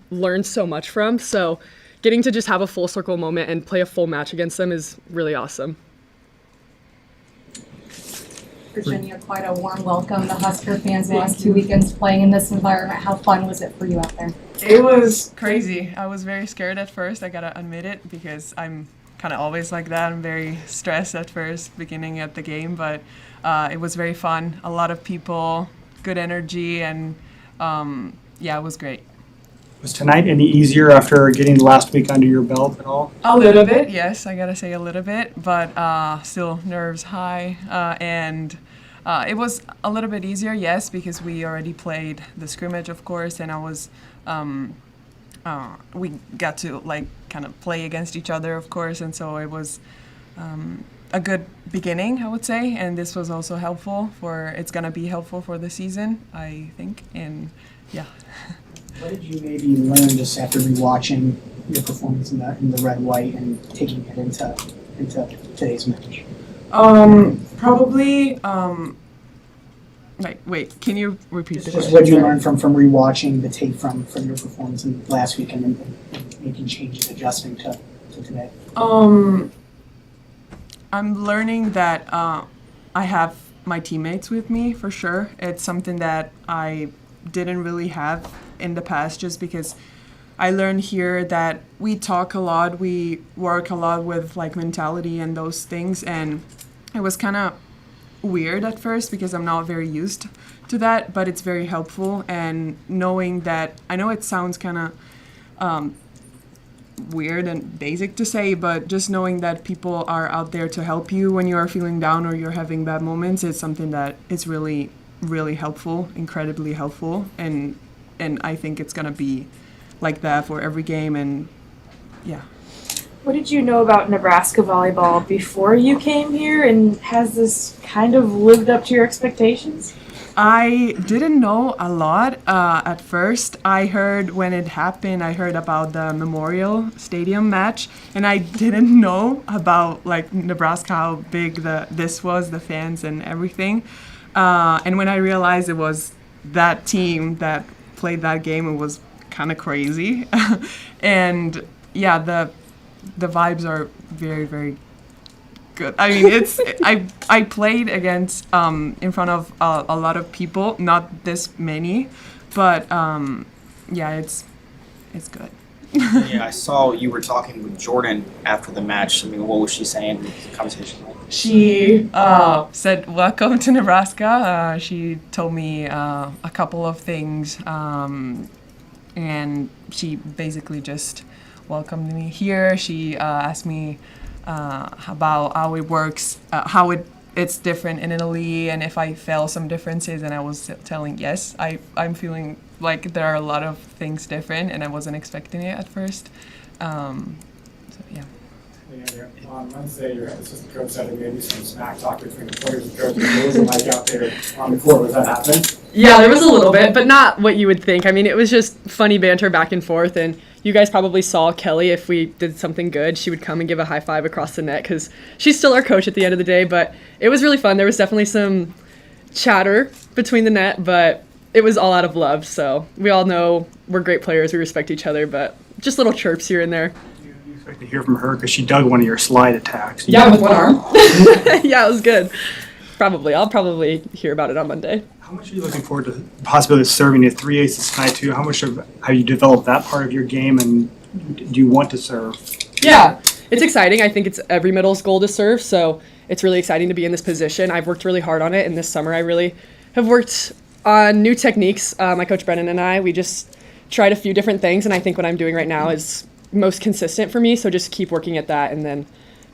learn so much from. So getting to just have a full circle moment and play a full match against them is really awesome. Virginia, quite a warm welcome. The Husker fans the last 2 weekends playing in this environment. How fun was it for you out there? It was crazy. I was very scared at first, I gotta admit it, because I'm kind of always like that. I'm very stressed at first, beginning at the game, but it was very fun. A lot of people, good energy, and it was great. Was tonight any easier after getting the last week under your belt at all? A little bit, yes, I gotta say a little bit, but still nerves high, and it was a little bit easier, yes, because we already played the scrimmage, of course, and I was we got to kind of play against each other, of course, and so it was a good beginning, I would say, and this was also helpful it's gonna be helpful for the season, I think, and yeah. What did you maybe learn just after rewatching your performance in the red-white and taking it into today's match? Probably. Wait, can you repeat the question? What did you learn from rewatching the tape from your performance in last week and making changes, adjusting to today? I'm learning that I have my teammates with me for sure. It's something that I didn't really have in the past, just because I learned here that we talk a lot, we work a lot with mentality and those things, and it was kind of weird at first because I'm not very used to that, but it's very helpful. And knowing that, I know it sounds kind of weird and basic to say, but just knowing that people are out there to help you when you are feeling down or you're having bad moments is something that is really, really helpful, incredibly helpful, and I think it's gonna be like that for every game, and yeah. What did you know about Nebraska volleyball before you came here, and has this kind of lived up to your expectations? I didn't know a lot at first. I heard when it happened, I heard about the Memorial Stadium match, and I didn't know about Nebraska, how big this was, the fans and everything. And when I realized it was that team that played that game, it was kind of crazy. And yeah, the vibes are very, very good. I mean, I played against in front of a lot of people, not this many, but it's good. Yeah, I saw you were talking with Jordan after the match. I mean, what was she saying? What was the conversation like? She said, "Welcome to Nebraska." She told me a couple of things, and she basically just welcomed me here. She asked me about how it works, how it's different in Italy, and if I felt some differences, and I was telling yes, I'm feeling like there are a lot of things different, and I wasn't expecting it at first. So yeah. On Wednesday, your assistant coach said there may be some smack talk between the players and coaches. What was it like out there on the court? Was that happening? Yeah, there was a little bit, but not what you would think. I mean, it was just funny banter back and forth, and you guys probably saw Kelly, if we did something good, she would come and give a high five across the net because she's still our coach at the end of the day, but it was really fun. There was definitely some chatter between the net, but it was all out of love, so we all know we're great players, we respect each other, but just little chirps here and there. You expect to hear from her because she dug one of your slide attacks. Yeah, with one arm. Yeah, it was good. I'll probably hear about it on Monday. How much are you looking forward to the possibility of serving at 3 aces tonight too? How much have you developed that part of your game, and do you want to serve? Yeah, it's exciting. I think it's every middle's goal to serve, so it's really exciting to be in this position. I've worked really hard on it, and this summer I really have worked on new techniques. My coach Brennan and I, we just tried a few different things, and I think what I'm doing right now is most consistent for me, so just keep working at that and then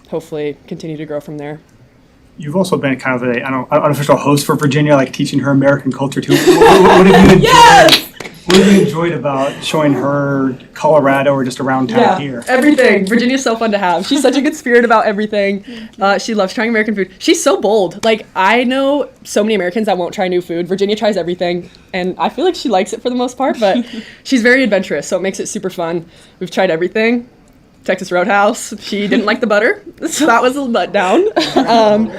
hopefully continue to grow from there. You've also been kind of an unofficial host for Virginia, like teaching her American culture too. What have you enjoyed? Yes! What have you enjoyed about showing her Colorado or just around town here? Everything. Virginia's so fun to have. She's such a good spirit about everything. She loves trying American food. She's so bold. I know so many Americans that won't try new food. Virginia tries everything, and I feel like she likes it for the most part, but she's very adventurous, so it makes it super fun. We've tried everything. Texas Roadhouse. She didn't like the butter, so that was a letdown.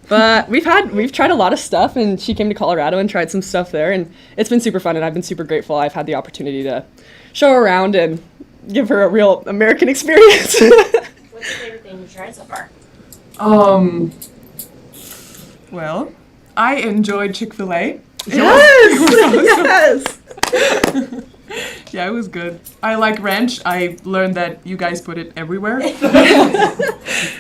But we've tried a lot of stuff, and she came to Colorado and tried some stuff there, and it's been super fun, and I've been super grateful I've had the opportunity to show her around and give her a real American experience. What's your favorite thing you've tried so far? Well, I enjoyed Chick-fil-A. Yes! Yeah, it was good. I like ranch. I learned that you guys put it everywhere.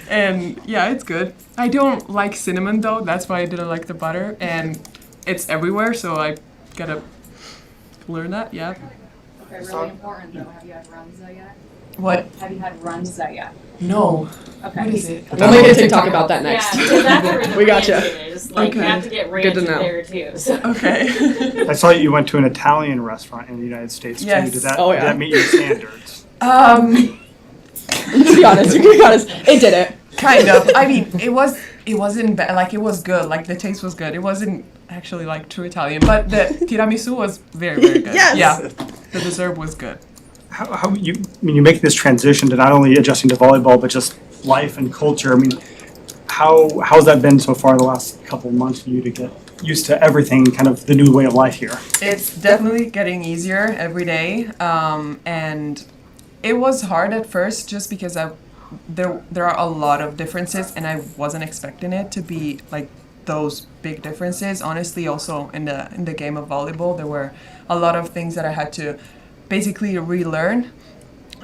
And yeah, it's good. I don't like cinnamon though. That's why I didn't like the butter. And it's everywhere, so I gotta learn that. Yeah. Okay, really important though. Have you had runza yet? What? Have you had runza yet? No. Okay. What is it? We'll make a TikTok about that next. Yeah, because that's where the We gotcha. ranch is. Like, you Okay. have to get ranch Good to in know. there too. So. Okay. I saw you went to an Italian restaurant in the United States too. Yes. Did that, Oh, did yeah. that meet your standards? To be honest, you can be honest. It didn't. Kind of. I mean, it wasn't bad. Like, it was good. Like, the taste was good. It wasn't actually like true Italian, but the tiramisu was very, very good. Yes. Yeah. The dessert was good. How you I mean you make this transition to not only adjusting to volleyball but just life and culture. I mean, how's that been so far the last couple of months for you to get used to everything, kind of the new way of life here? It's definitely getting easier every day, and it was hard at first just because there are a lot of differences, and I wasn't expecting it to be like those big differences. Honestly, also in the game of volleyball, there were a lot of things that I had to basically relearn.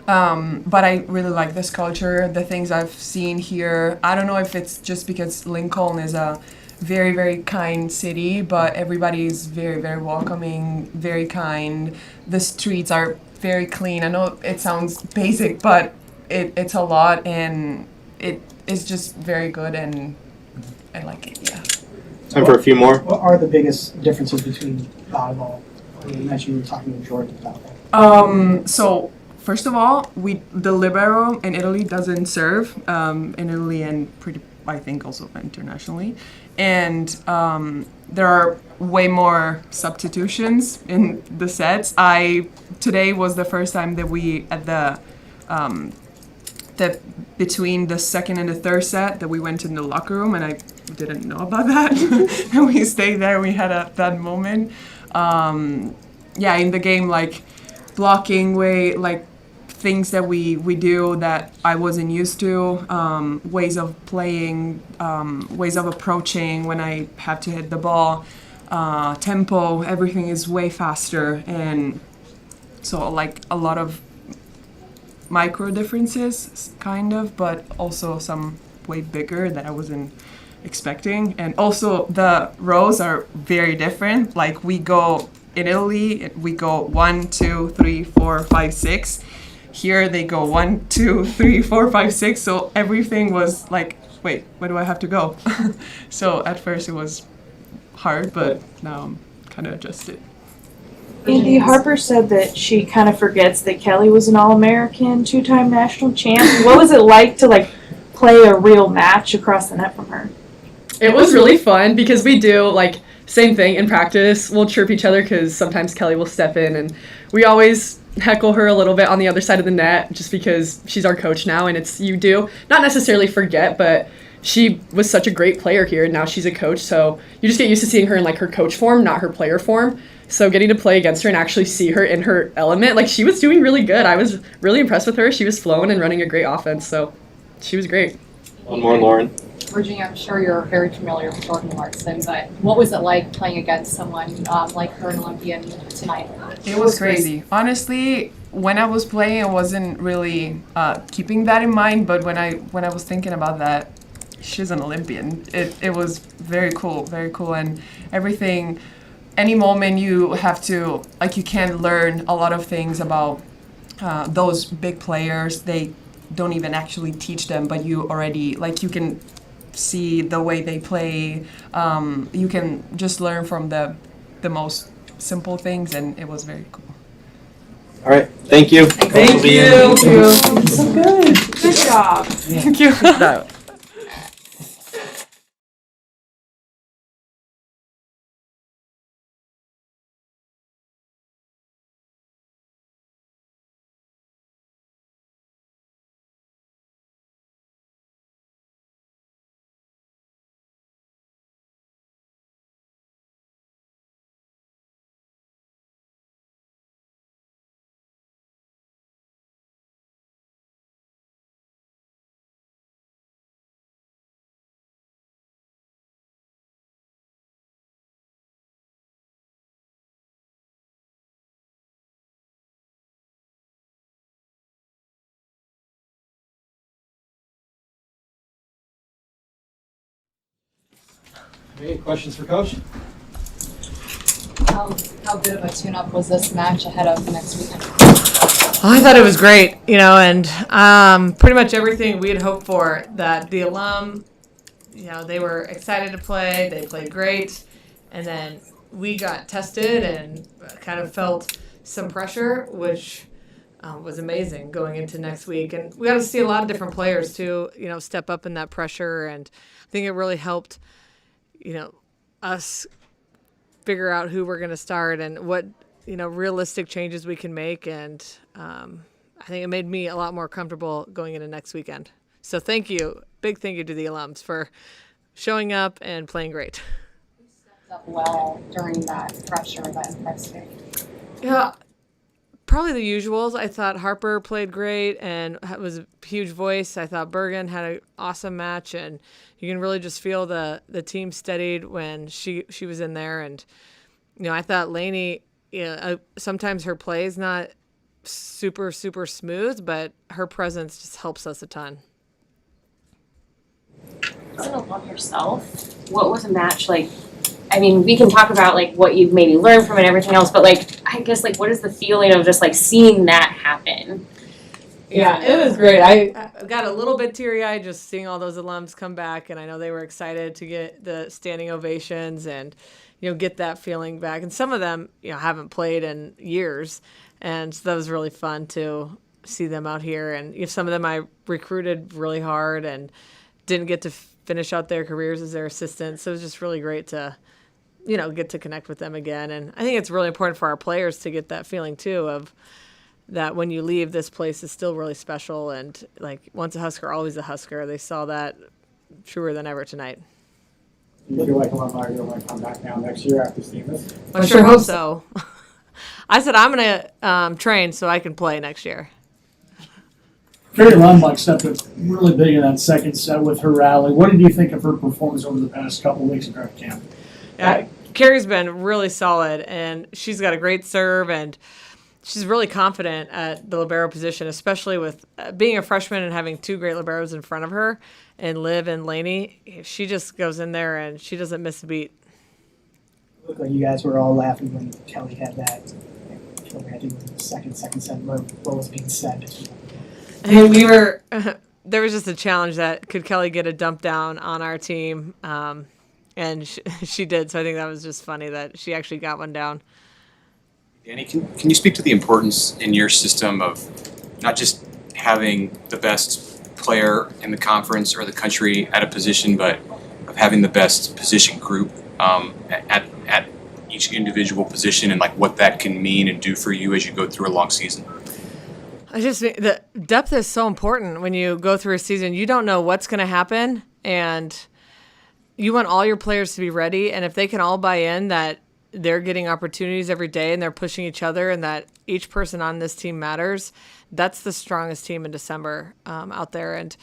But I really like this culture, the things I've seen here. I don't know if it's just because Lincoln is a very, very kind city, but everybody is very, very welcoming, very kind. The streets are very clean. I know it sounds basic, but it's a lot, and it is just very good, and I like it, yeah. Time for a few more. What are the biggest differences between volleyball? You mentioned you were talking to Jordan about that. So first of all, the libero in Italy doesn't serve in Italy and I think also internationally, and there are way more substitutions in the sets. Today was the first time that we at the between the second and the third set that we went in the locker room, and I didn't know about that. And we stayed there. We had that moment. Yeah, in the game, like blocking way, like things that we do that I wasn't used to, ways of playing, ways of approaching when I have to hit the ball, tempo, everything is way faster, and so like a lot of micro differences, kind of, but also some way bigger that I wasn't expecting. And also the rows are very different. Like we go in Italy, we go 1, 2, 3, 4, 5, 6. Here they go 1, 2, 3, 4, 5, 6. So everything was like, wait, where do I have to go? So at first it was hard, but now I'm kind of adjusted. Andy Harper said that she kind of forgets that Kelly was an All-American, 2-time national champ. What was it like to like play a real match across the net from her? It was really fun because we do like same thing in practice. We'll chirp each other because sometimes Kelly will step in, and we always heckle her a little bit on the other side of the net just because she's our coach now, and it's you do not necessarily forget, but she was such a great player here, and now she's a coach, so you just get used to seeing her in like her coach form, not her player form. So getting to play against her and actually see her in her element, like she was doing really good. I was really impressed with her. She was flowing and running a great offense, so she was great. One more, Lauren. Virginia, I'm sure you're very familiar with Jordan Larson, but what was it like playing against someone like her, an Olympian, tonight? It was crazy. Honestly, when I was playing, I wasn't really keeping that in mind, but when I was thinking about that, she's an Olympian. It was very cool, and everything. Any moment you have to, like, you can learn a lot of things about those big players. They don't even actually teach them, but you already, like, you can see the way they play. You can just learn from the most simple things, and it was very cool. All right. Thank you. Thank you. So good. Good job. Thank you. No. Any questions for Coach? How good of a tune-up was this match ahead of next weekend? Oh, I thought it was great, and pretty much everything we had hoped for. That the alum, they were excited to play. They played great, and then we got tested and kind of felt some pressure, which was amazing going into next week. And we got to see a lot of different players too, step up in that pressure, and I think it really helped, us figure out who we're going to start and what realistic changes we can make, and I think it made me a lot more comfortable going into next weekend. So big thank you to the alums for showing up and playing great. Who stepped up well during that pressure that impressed you? Yeah, probably the usuals. I thought Harper played great and was a huge voice. I thought Bergen had an awesome match, and you can really just feel the team steadied when she was in there. And I thought Lainey, sometimes her play is not super, super smooth, but her presence just helps us a ton. As an alum yourself, what was a match like? I mean, we can talk about like what you've maybe learned from it and everything else, but I guess what is the feeling of just seeing that happen? Yeah, it was great. I got a little bit teary-eyed just seeing all those alums come back, and I know they were excited to get the standing ovations and get that feeling back. And some of them haven't played in years, and so that was really fun to see them out here. And some of them I recruited really hard and didn't get to finish out their careers as their assistants, so it was just really great to get to connect with them again. And I think it's really important for our players to get that feeling too of that when you leave, this place is still really special, and once a Husker, always a Husker. They saw that truer than ever tonight. Do you feel like alumni are going to come back down next year after seeing this? I sure hope so. I said I'm going to train so I can play next year. Carrie Lundmark stepped up really big in that second set with her rally. What did you think of her performance over the past couple of weeks in draft camp? Carrie's been really solid, and she's got a great serve, and she's really confident at the libero position, especially with being a freshman and having two great liberos in front of her, and Liv and Lainey. She just goes in there and she doesn't miss a beat. It looked like you guys were all laughing when Kelly had that. I think it was the second set where what was being said. And we were there was just a challenge that could Kelly get a dump down on our team, and she did. So I think that was just funny that she actually got one down. Danny, can you speak to the importance in your system of not just having the best player in the conference or the country at a position, but of having the best position group at each individual position, and what that can mean and do for you as you go through a long season? I just think the depth is so important when you go through a season. You don't know what's going to happen, and you want all your players to be ready. And if they can all buy in that they're getting opportunities every day and they're pushing each other and that each person on this team matters, that's the strongest team in December out there. And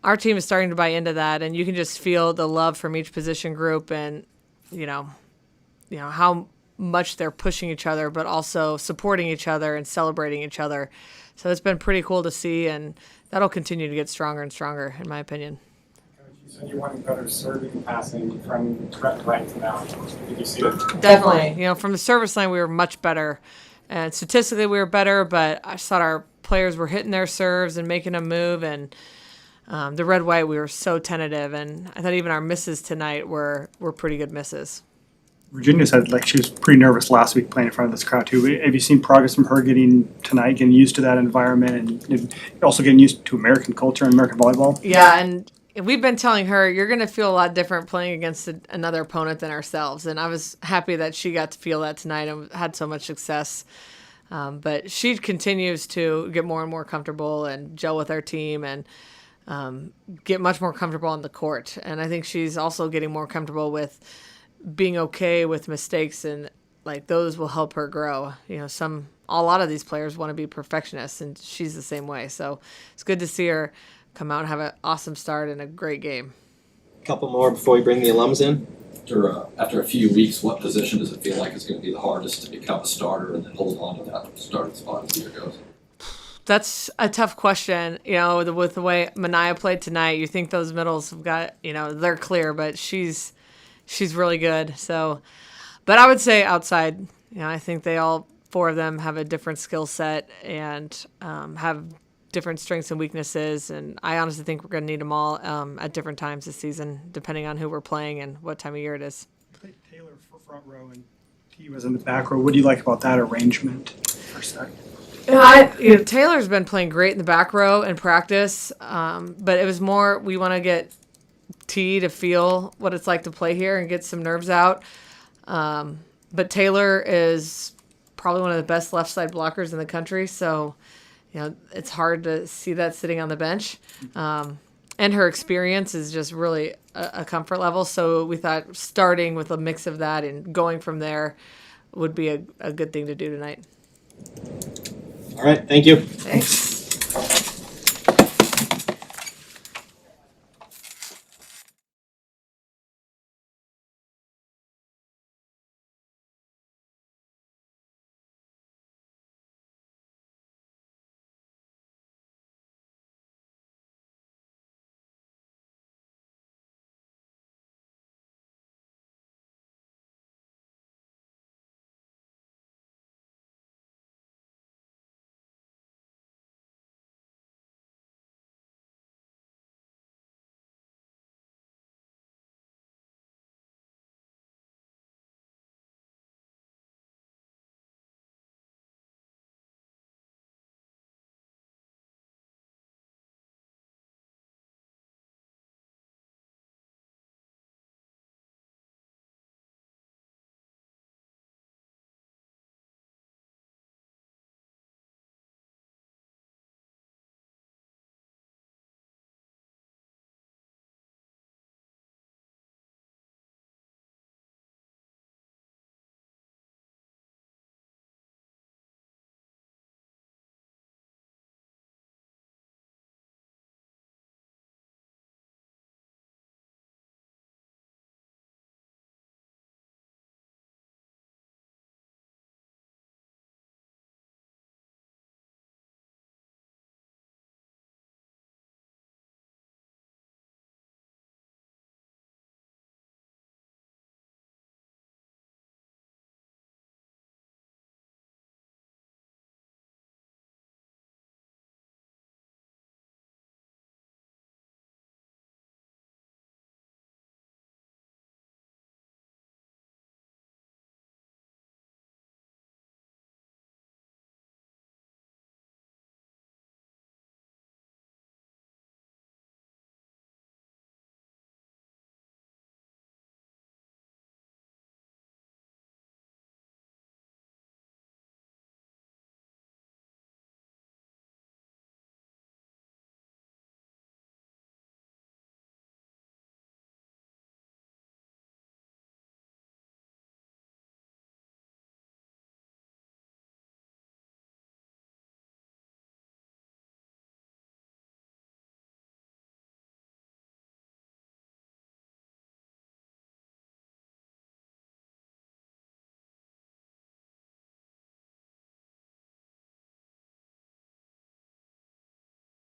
our team is starting to buy into that, and you can just feel the love from each position group, and how much they're pushing each other, but also supporting each other and celebrating each other. So it's been pretty cool to see, and that'll continue to get stronger and stronger, in my opinion. You said you wanted better serving and passing from right to now. Did you see it? Definitely. From the service line, we were much better. And statistically, we were better, but I just thought our players were hitting their serves and making them move. And the red-white, we were so tentative. And I thought even our misses tonight were pretty good misses. Virginia said she was pretty nervous last week playing in front of this crowd too. Have you seen progress from her getting used to that environment, and also getting used to American culture and American volleyball? Yeah, and we've been telling her, you're going to feel a lot different playing against another opponent than ourselves. And I was happy that she got to feel that tonight and had so much success. But she continues to get more and more comfortable and gel with our team and get much more comfortable on the court. And I think she's also getting more comfortable with being okay with mistakes, and those will help her grow. A lot of these players want to be perfectionists, and she's the same way. So it's good to see her come out and have an awesome start and a great game. A couple more before we bring the alums in. After a few weeks, what position does it feel like is going to be the hardest to become a starter and then hold on to that starting spot as the year goes? That's a tough question. With the way Mania played tonight, you think those middles have got, they're clear, but she's she's really good. So, but I would say outside, you know, I think they all 4 of them have a different skill set and have different strengths and weaknesses. And I honestly think we're going to need them all at different times this season, depending on who we're playing and what time of year it is. Taylor for front row and T was in the back row. What do you like about that arrangement for sec? Taylor's been playing great in the back row in practice, but it was more we want to get T to feel what it's like to play here and get some nerves out. But Taylor is probably one of the best left side blockers in the country, so you know it's hard to see that sitting on the bench. And her experience is just really a comfort level. So we thought starting with a mix of that and going from there would be a good thing to do tonight. All right, thank you. Thanks.